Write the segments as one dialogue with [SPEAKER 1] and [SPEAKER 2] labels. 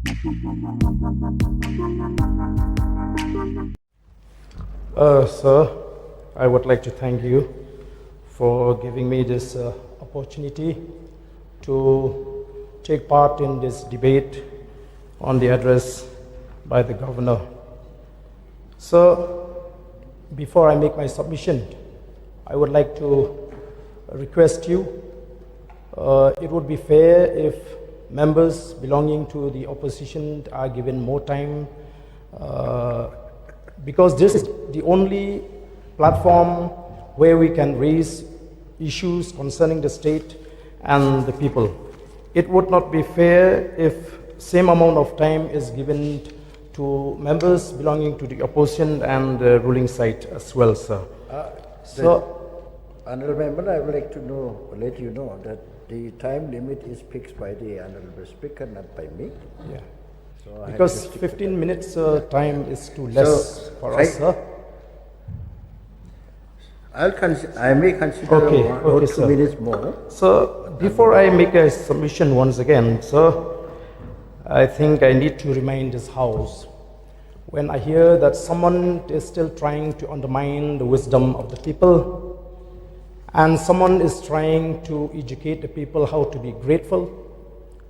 [SPEAKER 1] Sir, I would like to thank you for giving me this opportunity to take part in this debate on the address by the Governor. So, before I make my submission, I would like to request you, it would be fair if members belonging to the opposition are given more time, because this is the only platform where we can raise issues concerning the state and the people. It would not be fair if same amount of time is given to members belonging to the opposition and the ruling side as well, sir.
[SPEAKER 2] Honourable Member, I would like to let you know that the time limit is fixed by the Honourable Speaker, not by me.
[SPEAKER 1] Yeah.
[SPEAKER 2] So
[SPEAKER 1] because 15 minutes time is too less for us, sir.
[SPEAKER 2] I may consider
[SPEAKER 1] okay,
[SPEAKER 2] 2 minutes more.
[SPEAKER 1] So, before I make a submission once again, sir, I think I need to remind this House, when I hear that someone is still trying to undermine the wisdom of the people, and someone is trying to educate the people how to be grateful,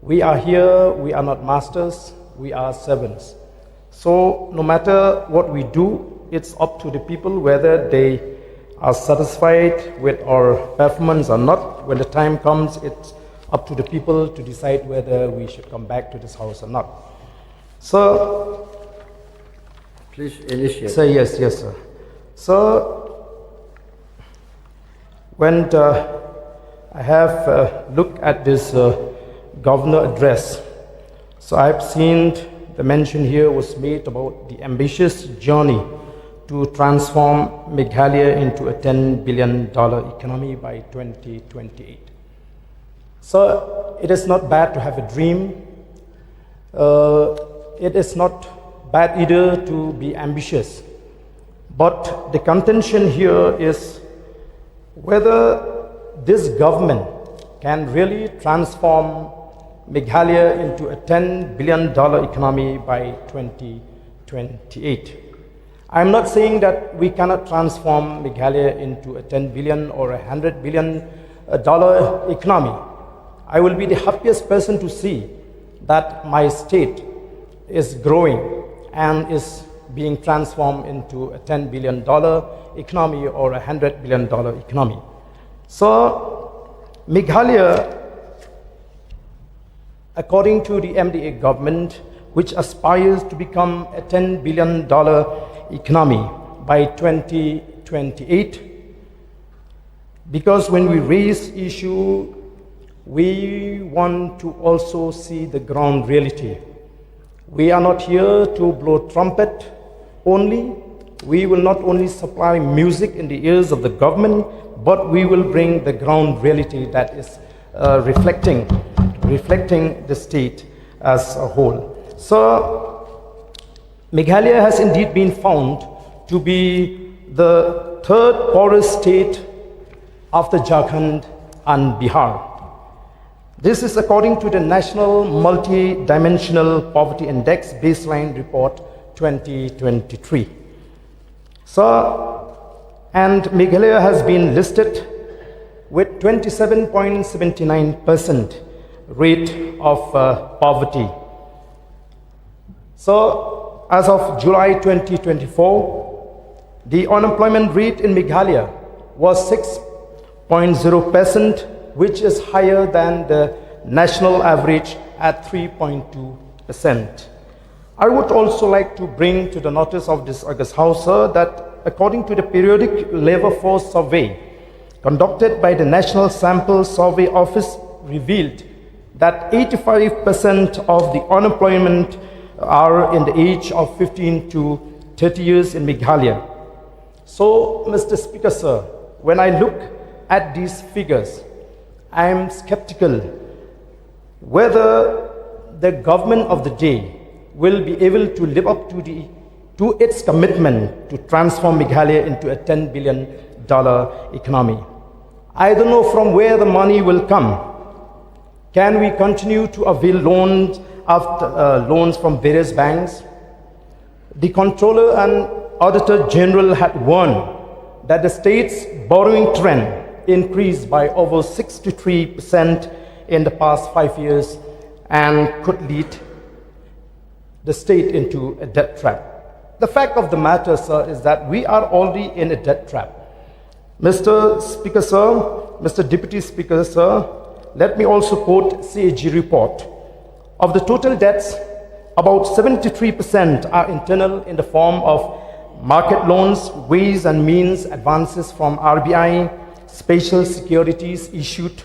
[SPEAKER 1] we are here, we are not masters, we are servants. So, no matter what we do, it's up to the people whether they are satisfied with our performance or not. When the time comes, it's up to the people to decide whether we should come back to this House or not. So,
[SPEAKER 2] please initiate.
[SPEAKER 1] So yes, sir. So, when I have looked at this Governor address, so I've seen the mention here was made about the ambitious journey to transform Meghalaya into a $10 billion economy by 2028. So it is not bad to have a dream. It is not bad either to be ambitious. But the contention here is whether this government can really transform Meghalaya into a $10 billion economy by 2028. I'm not saying that we cannot transform Meghalaya into a $10 billion or a $100 billion economy. I will be the happiest person to see that my state is growing and is being transformed into a $10 billion economy or a $100 billion economy. So, Meghalaya, according to the MDA government, which aspires to become a $10 billion economy by 2028, because when we raise issue, we want to also see the ground reality. We are not here to blow trumpet only. We will not only supply music in the ears of the government, but we will bring the ground reality that is reflecting the state as a whole. So, Meghalaya has indeed been found to be the third poorest state after Jharkhand and Bihar. This is according to the National Multi-Dimensional Poverty Index Baseline Report 2023. So, and Meghalaya has been listed with 27.79% rate of poverty. So, as of July 2024, the unemployment rate in Meghalaya was 6.0%, which is higher than the national average at 3.2%. I would also like to bring to the notice of this August House, sir, that according to the periodic labor force survey conducted by the National Sample Survey Office revealed that 85% of the unemployment are in the age of 15 to 30 years in Meghalaya. So, Mr. Speaker, sir, when I look at these figures, I am skeptical whether the government of the day will be able to live up to its commitment to transform Meghalaya into a $10 billion economy. I don't know from where the money will come. Can we continue to avail loans after loans from various banks. The Comptroller and Auditor General had warned that the state's borrowing trend increased by over 63% in the past 5 years and could lead the state into a debt trap. The fact of the matter, sir, is that we are already in a debt trap. Mr. Speaker, sir, Mr. Deputy Speaker, sir, let me also quote CAG report. Of the total debts, about 73% are internal in the form of market loans, ways and means advances from RBI, special securities issued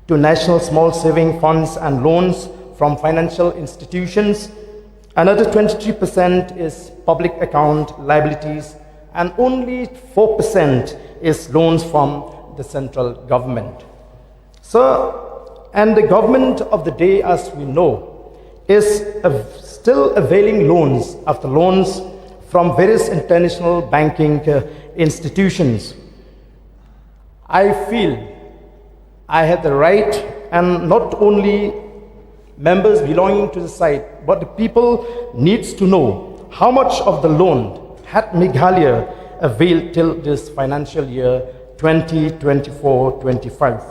[SPEAKER 1] to national small saving funds and loans from financial institutions. Another 23% is public account liabilities, and only 4% is loans from the central government. Sir, and the government of the day, as we know, is still availing loans after loans from various international banking institutions. I feel I have the right, and not only members belonging to the site, but the people needs to know how much of the loan had Meghalaya availed till this financial year 2024-25.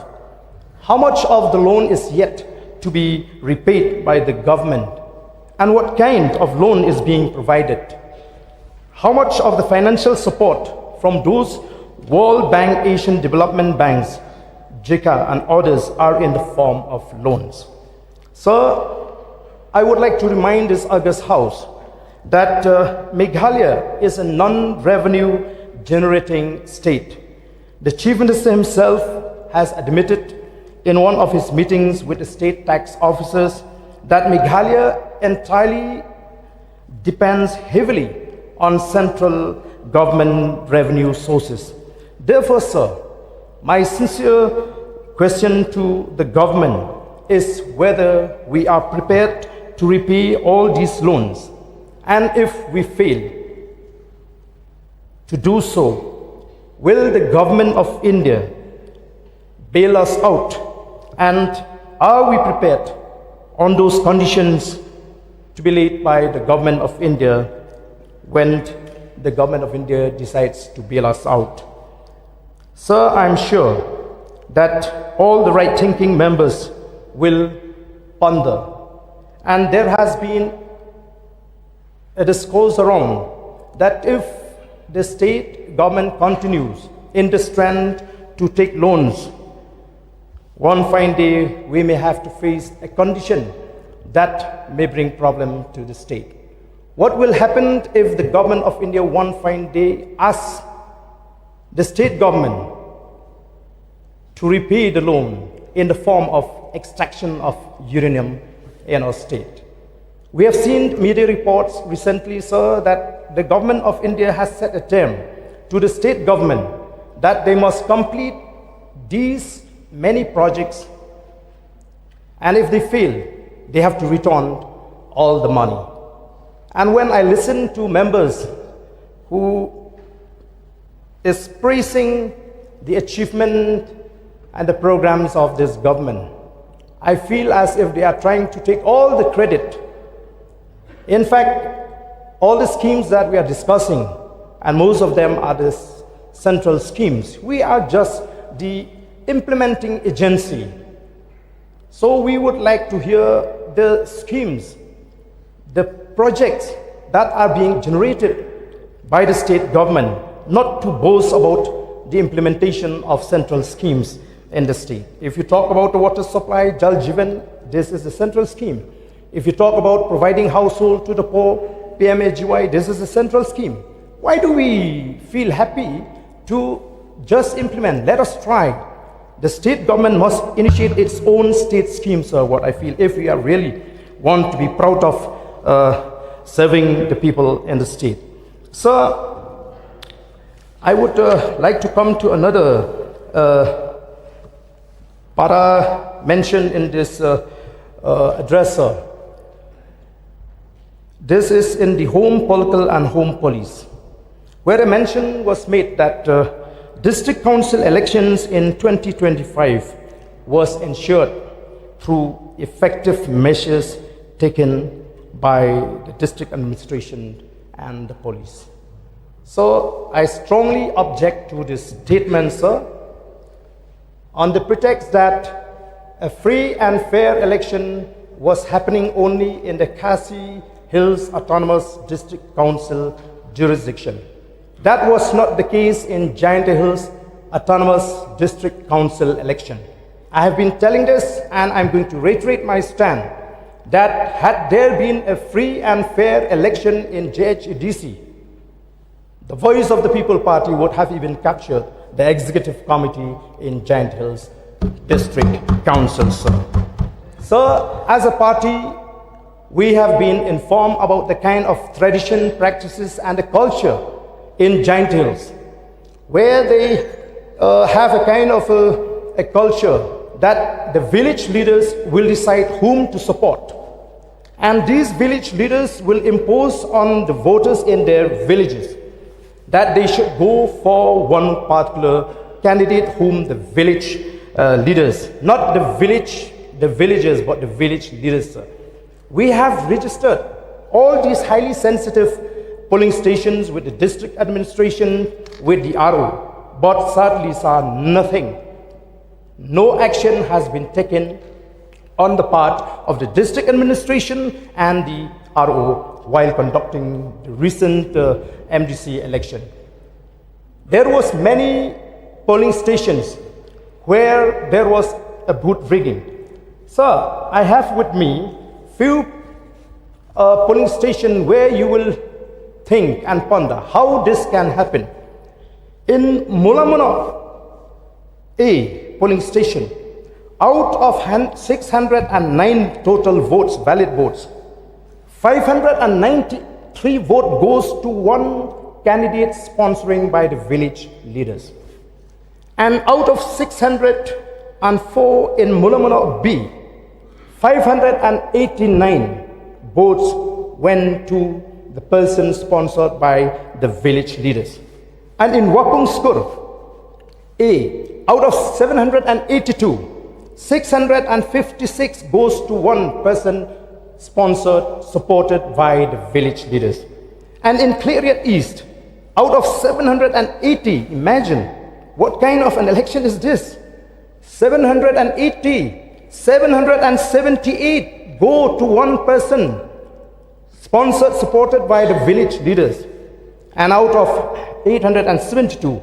[SPEAKER 1] How much of the loan is yet to be repaid by the government, and what kind of loan is being provided? How much of the financial support from those World Bank, Asian Development Banks, JICA and others are in the form of loans? Sir, I would like to remind this august house that Meghalaya is a non-revenue generating state. The Chief Minister himself has admitted in one of his meetings with the state tax officers that Meghalaya entirely depends heavily on central government revenue sources. Therefore, sir, my sincere question to the government is whether we are prepared to repay all these loans, and if we fail to do so, will the government of India bail us out, and are we prepared on those conditions to be laid by the government of India when the government of India decides to bail us out? Sir, I'm sure that all the right-thinking members will ponder, and there has been a discourse around that if the state government continues in this trend to take loans, one fine day we may have to face a condition that may bring problem to the state. What will happen if the government of India one fine day asks the state government to repay the loan in the form of extraction of uranium in our state? We have seen media reports recently, sir, that the government of India has set a term to the state government that they must complete these many projects, and if they fail, they have to return all the money. And when I listen to members who is praising the achievement and the programs of this government, I feel as if they are trying to take all the credit. In fact, all the schemes that we are discussing, and most of them are the central schemes, we are just the implementing agency. So we would like to hear the schemes, the projects that are being generated by the state government, not to boast about the implementation of central schemes in the state. If you talk about the water supply, Jal Jeevan, this is a central scheme. If you talk about providing household to the poor, PMAGY, this is a central scheme. Why do we feel happy to just implement? Let us try. The state government must initiate its own state schemes, what I feel, if we are really want to be proud of serving the people in the state. So, I would like to come to another para mentioned in this address. This is in the Home Political and Home Police, where a mention was made that district council elections in 2025 was ensured through effective measures taken by the district administration and the police. So I strongly object to this statement, sir, on the pretext that a free and fair election was happening only in the Khasi Hills Autonomous District Council jurisdiction. That was not the case in Giant Hills Autonomous District Council election. I have been telling this, and I'm going to reiterate my stand, that had there been a free and fair election in JHEDC, the voice of the People Party would have even captured the executive committee in Giant Hills District Council, sir. So, as a party, we have been informed about the kind of tradition, practices, and the culture in Giant Hills, where they have a kind of a culture that the village leaders will decide whom to support. And these village leaders will impose on the voters in their villages that they should go for one particular candidate whom the village leaders, not the villagers, but the village leaders, sir. We have registered all these highly sensitive polling stations with the district administration, with the RO, but sadly, sir, nothing. No action has been taken on the part of the district administration and the RO while conducting the recent MDC election. There was many polling stations where there was a booth rigging. Sir, I have with me few polling stations where you will think and ponder how this can happen. In Mulamuna A polling station, out of 609 total votes, valid votes, 593 vote goes to one candidate sponsoring by the village leaders. And out of 604 in Mulamuna B, 589 votes went to the person sponsored by the village leaders. And in Wapung Skur A, out of 782, 656 goes to one person sponsored, supported by the village leaders. And in Clarion East, out of 780, imagine what kind of an election is this? 778 go to one person sponsored, supported by the village leaders. And out of 872,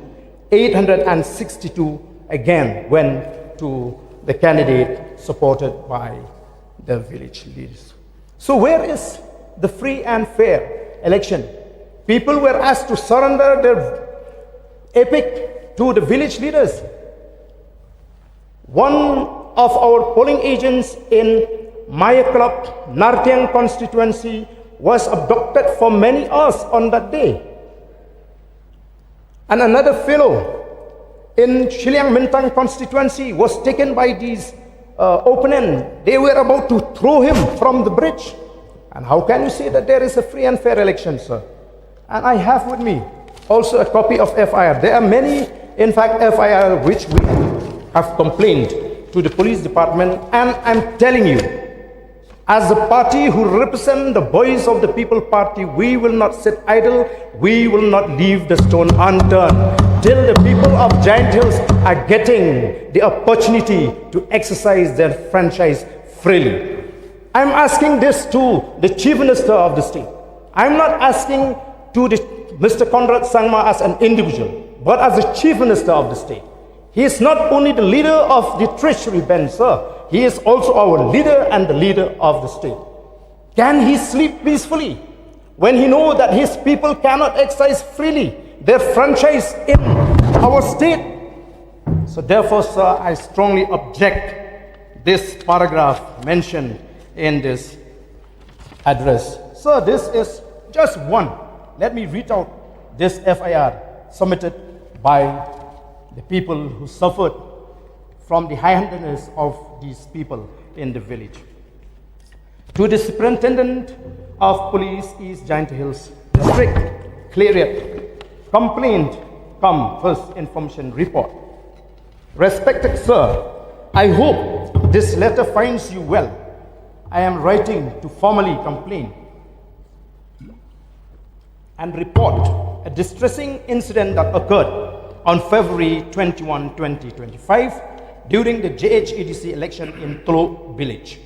[SPEAKER 1] 862 again went to the candidate supported by the village leaders. So where is the free and fair election? People were asked to surrender their epic to the village leaders. One of our polling agents in Maya Club, Nartiang constituency, was abducted for many hours on that day. And another fellow in Shiliang Mintang constituency was taken by these opponents. They were about to throw him from the bridge. And how can you say that there is a free and fair election, sir? And I have with me also a copy of FIR. There are many, in fact, FIR which we have complained to the police department. And I'm telling you, as a party who represent the voice of the People Party, we will not sit idle. We will not leave the stone unturned till the people of Giant Hills are getting the opportunity to exercise their franchise freely. I'm asking this to the Chief Minister of the state. I'm not asking to Mr. Conrad Sangma as an individual, but as the Chief Minister of the state. He is not only the leader of the Treasury bench, sir. He is also our leader and the leader of the state. Can he sleep peacefully when he knows that his people cannot exercise freely their franchise in our state? So therefore, sir, I strongly object this paragraph mentioned in this address. Sir, this is just one. Let me read out this FIR submitted by the people who suffered from the high-handedness of these people in the village. To the Superintendent of Police, East Giant Hills District, Clarion, complaint come first information report. Respected sir, I hope this letter finds you well. I am writing to formally complain and report a distressing incident that occurred on February 21, 2025 during the JHEDC election in Tlo village.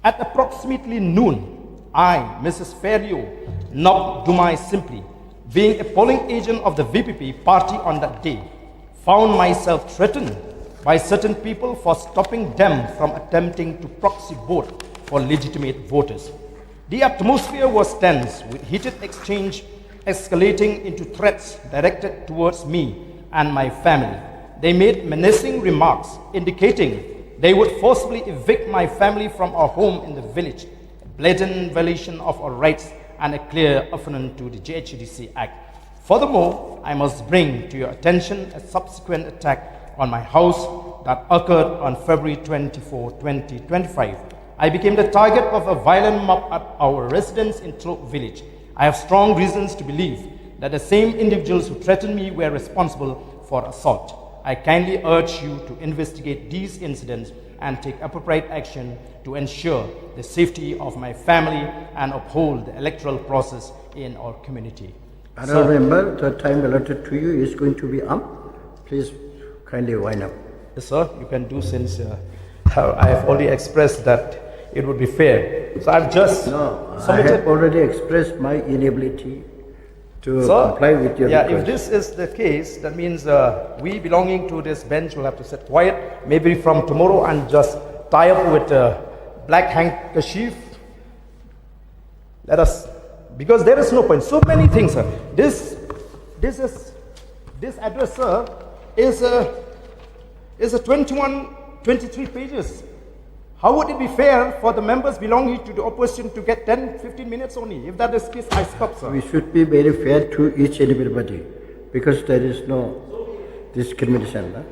[SPEAKER 1] At approximately noon, I, Mrs. Fairleo, Nok Dumai Simply, being a polling agent of the VPP party on that day, found myself threatened by certain people for stopping them from attempting to proxy vote for legitimate voters. The atmosphere was tense, with heated exchange escalating into threats directed towards me and my family. They made menacing remarks indicating they would forcibly evict my family from our home in the village, a blatant violation of our rights and a clear affront to the JHEDC Act. Furthermore, I must bring to your attention a subsequent attack on my house that occurred on February 24, 2025. I became the target of a violent mob at our residence in Tlo village. I have strong reasons to believe that the same individuals who threatened me were responsible for assault. I kindly urge you to investigate these incidents and take appropriate action to ensure the safety of my family and uphold the electoral process in our community.
[SPEAKER 2] Honourable Member, the time allotted to you is going to be up. Please kindly wind up.
[SPEAKER 1] Yes, sir, you can do, since I have already expressed that it would be fair. So I've just
[SPEAKER 2] I have already expressed my inability to comply with your request.
[SPEAKER 1] If this is the case, that means we belonging to this bench will have to sit quiet, maybe from tomorrow, and just tie up with a black handkerchief. Let us, because there is no point. So many things, sir. This address, sir, is a 23 pages. How would it be fair for the members belonging to the opposition to get 10-15 minutes only? If that is the case, I stop, sir.
[SPEAKER 2] We should be very fair to each and everybody, because there is no discrimination.